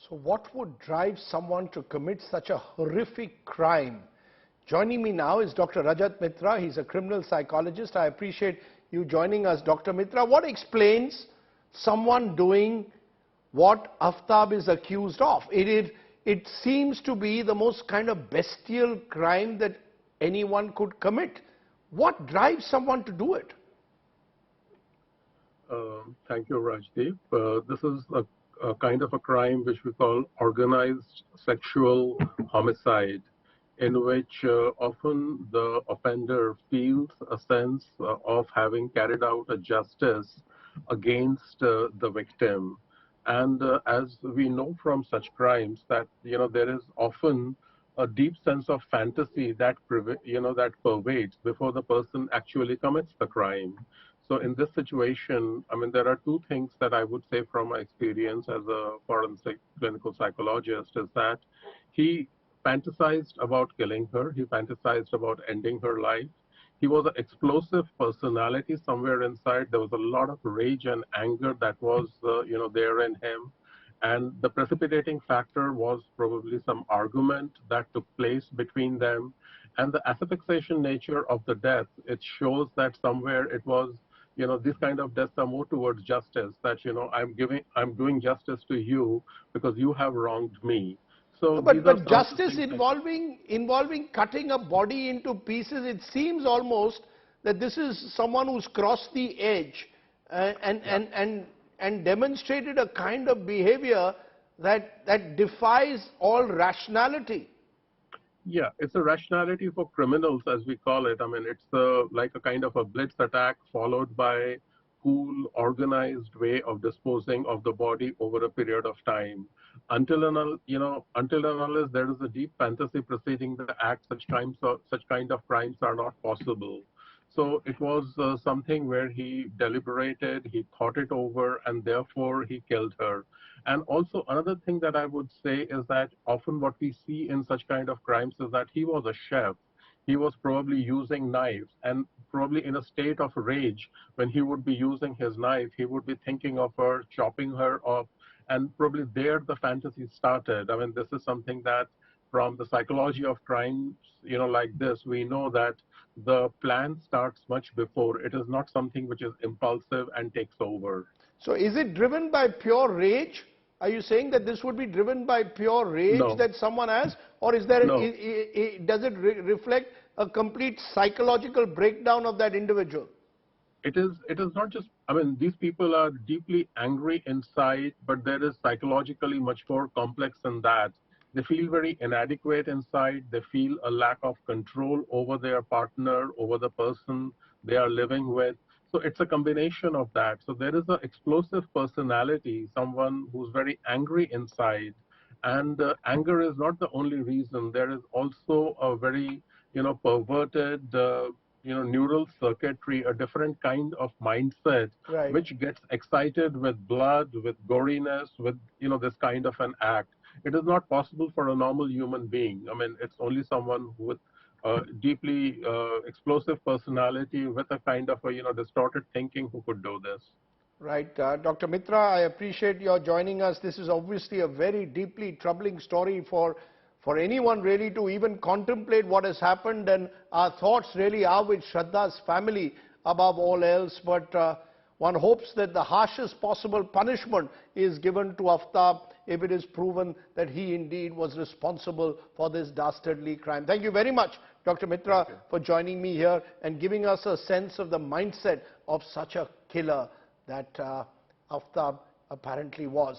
So what would drive someone to commit such a horrific crime? Joining me now is Dr. Rajat Mitra. He's a criminal psychologist. I appreciate you joining us, Dr. Mitra. What explains someone doing what Aftab is accused of? It seems to be the most kind of bestial crime that anyone could commit. What drives someone to do it? Thank you, Rajdeep. This is a kind of a crime which we call organized sexual homicide, in which often the offender feels a sense of having carried out a justice against the victim. And as we know from such crimes that, there is often a deep sense of fantasy that, that pervades before the person actually commits the crime. So in this situation, I mean, there are two things that I would say from my experience as a forensic clinical psychologist is that he fantasized about killing her. He fantasized about ending her life. He was an explosive personality somewhere inside. There was a lot of rage and anger that was, there in him. And the precipitating factor was probably some argument that took place between them. And the asphyxiation nature of the death, it shows that somewhere it was, these kind of deaths are more towards justice, that, I'm doing justice to you because you have wronged me. So but justice involving cutting a body into pieces, it seems almost that this is someone who's crossed the edge and demonstrated a kind of behavior that defies all rationality. Yeah, it's a rationality for criminals, as we call it. I mean, it's like a kind of a blitz attack followed by cool, organized way of disposing of the body over a period of time. Until and unless there is a deep fantasy preceding the act, such kind of crimes are not possible. So it was something where he deliberated, he thought it over, and therefore he killed her. And also another thing that I would say is that often what we see in such kind of crimes is that he was a chef. He was probably using knives, and probably in a state of rage when he would be using his knife, he would be thinking of her, chopping her off, and probably there the fantasy started. I mean, this is something that from the psychology of crimes, like this, we know that the plan starts much before. It is not something which is impulsive and takes over. So is it driven by pure rage? Are you saying that this would be driven by pure rage that someone has? Or is there, does it reflect a complete psychological breakdown of that individual? It is not just, I mean, these people are deeply angry inside, but there is psychologically much more complex than that. They feel very inadequate inside. They feel a lack of control over their partner, over the person they are living with. So it's a combination of that. So there is an explosive personality, someone who's very angry inside. And anger is not the only reason. There is also a very, perverted, neural circuitry, a different kind of mindset, which gets excited with blood, with goriness, with, this kind of an act. It is not possible for a normal human being. I mean, it's only someone with deeply explosive personality with a kind of a, distorted thinking who could do this. Right. Dr. Mitra, I appreciate your joining us. This is obviously a very deeply troubling story for anyone really to even contemplate what has happened, and our thoughts really are with Shraddha's family above all else. But one hopes that the harshest possible punishment is given to Aftab if it is proven that he indeed was responsible for this dastardly crime. Thank you very much, Dr. Mitra, for joining me here and giving us a sense of the mindset of such a killer that Aftab apparently was.